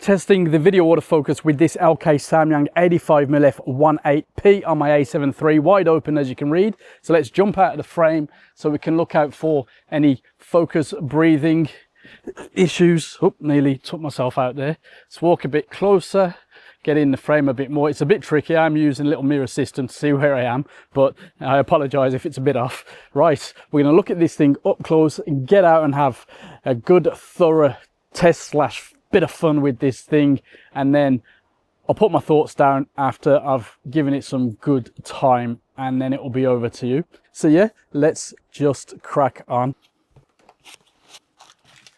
Testing the video autofocus with this LK Samyang 85mm F1.8 on my A7 III, wide open as you can read. So let's jump out of the frame so we can look out for any focus breathing issues. Oh, nearly took myself out there. Let's walk a bit closer, get in the frame a bit more. It's a bit tricky. I'm using a little mirror system to see where I am, but I apologize if it's a bit off. Right, we're going to look at this thing up close and get out and have a good thorough test slash bit of fun with this thing, and then I'll put my thoughts down after I've given it some good time, and then it will be over to you. So yeah, let's just crack on.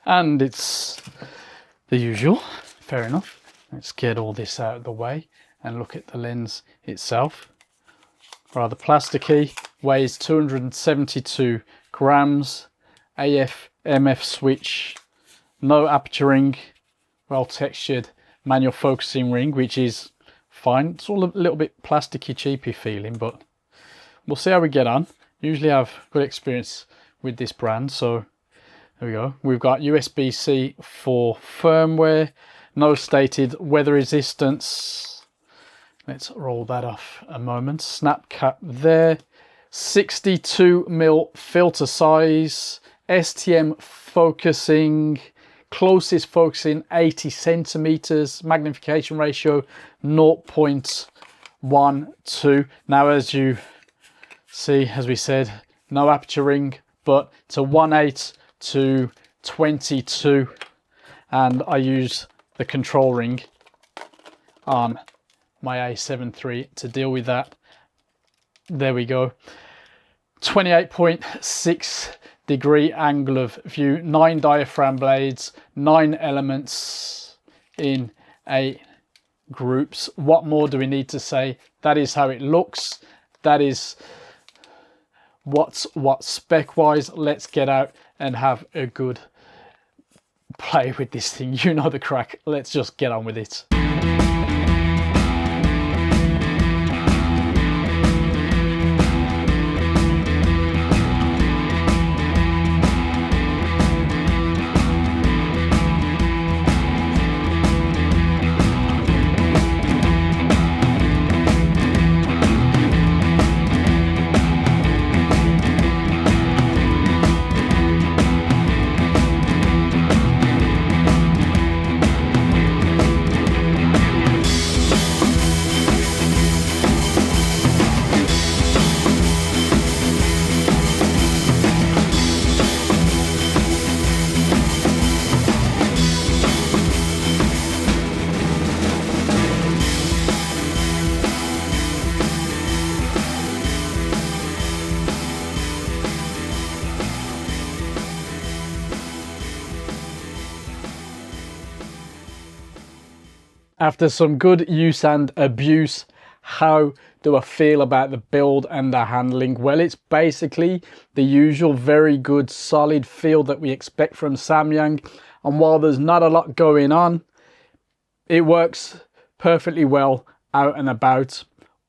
And it's the usual, fair enough. Let's get all this out of the way and look at the lens itself. Rather plasticky, weighs 272 grams, AF/MF switch, no aperture ring, well textured manual focusing ring, which is fine. It's all a little bit plasticky, cheapy feeling, but we'll see how we get on. Usually have good experience with this brand, so there we go. We've got USB-C for firmware, no stated weather resistance. Let's roll that off a moment. Snap cap there, 62mm filter size, STM focusing, closest focusing 80 centimeters, magnification ratio 0.12. Now, as you see, as we said, no aperture ring, but it's a 1.8 to 22, and I use the control ring on my A7 III to deal with that. There we go. 28.6 degree angle of view, 9 diaphragm blades, 9 elements in 8 groups. What more do we need to say? That is how it looks. That is what's what spec wise. Let's get out and have a good play with this thing. You know the crack. Let's just get on with it. After some good use and abuse, how do I feel about the build and the handling? Well, it's basically the usual very good solid feel that we expect from Samyang, and while there's not a lot going on, it works perfectly well out and about.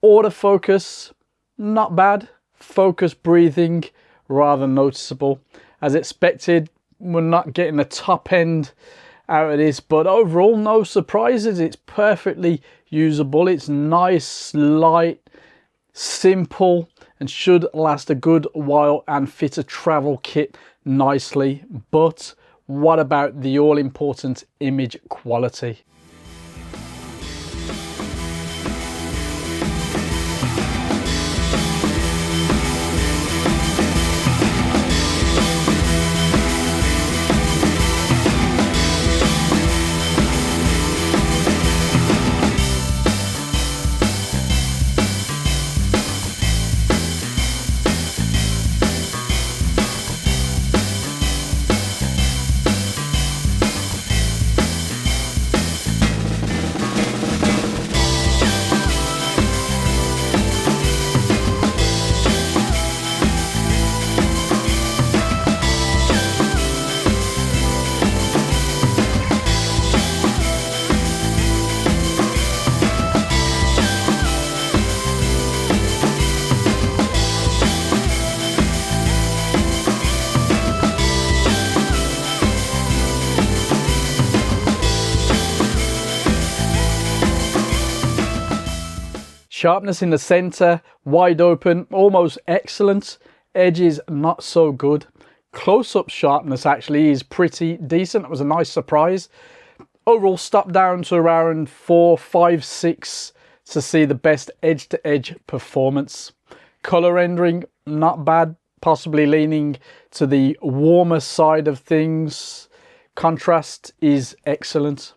Autofocus, not bad. Focus breathing, rather noticeable. As expected, we're not getting the top end out of this, but overall no surprises. It's perfectly usable. It's nice, light, simple, and should last a good while and fit a travel kit nicely. But what about the all-important image quality? Sharpness in the center, wide open, almost excellent. Edges not so good. Close-up sharpness actually is pretty decent. It was a nice surprise. Overall, stop down to around 4, 5, 6 to see the best edge-to-edge performance. Color rendering, not bad. Possibly leaning to the warmer side of things. Contrast is excellent.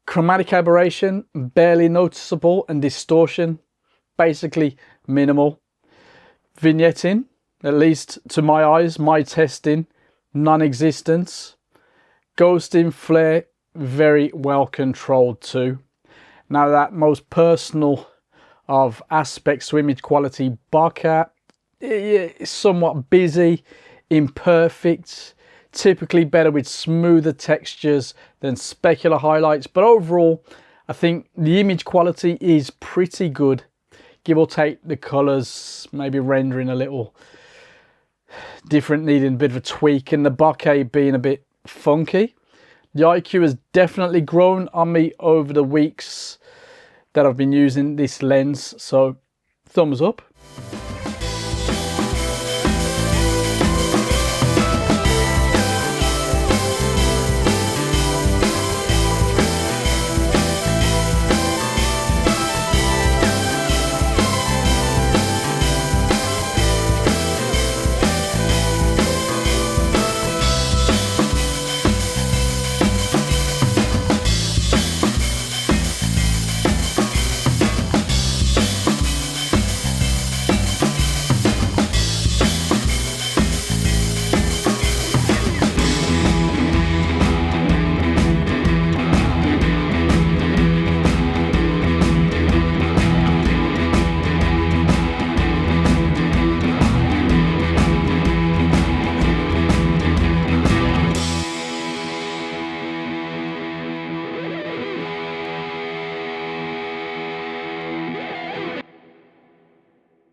Chromatic aberration, barely noticeable, and distortion, basically minimal. Vignetting, at least to my eyes, my testing, non-existent. Ghosting, flare, very well controlled too. Now that most personal of aspects to image quality, bokeh, is somewhat busy, imperfect, typically better with smoother textures than specular highlights, but overall I think the image quality is pretty good, give or take the colors maybe rendering a little different, needing a bit of a tweak, and the bokeh being a bit funky. The IQ has definitely grown on me over the weeks that I've been using this lens, so thumbs up.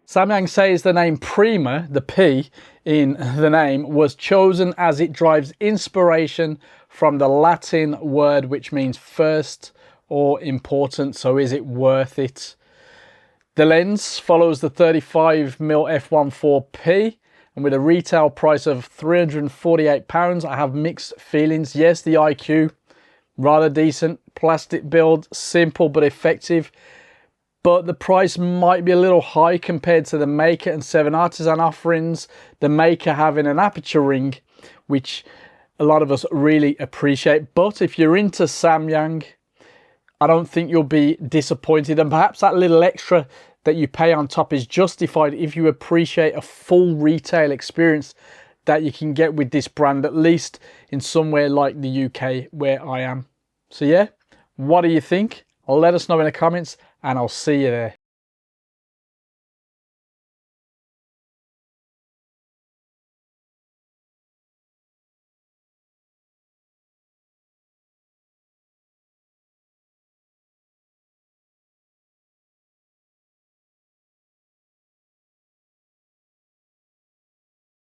Samyang says the name Prima, the P in the name, was chosen as it derives inspiration from the Latin word which means first or important, so is it worth it? The lens follows the 35mm F1.8, and with a retail price of £348, I have mixed feelings. Yes, the IQ, rather decent, plastic build, simple but effective. But the price might be a little high compared to the Maker and 7 Artisan offerings. The Maker having an aperture ring, which a lot of us really appreciate. But if you're into Samyang, I don't think you'll be disappointed. And perhaps that little extra that you pay on top is justified if you appreciate a full retail experience that you can get with this brand, at least in somewhere like the UK where I am. So yeah, what do you think? Let us know in the comments, and I'll see you there.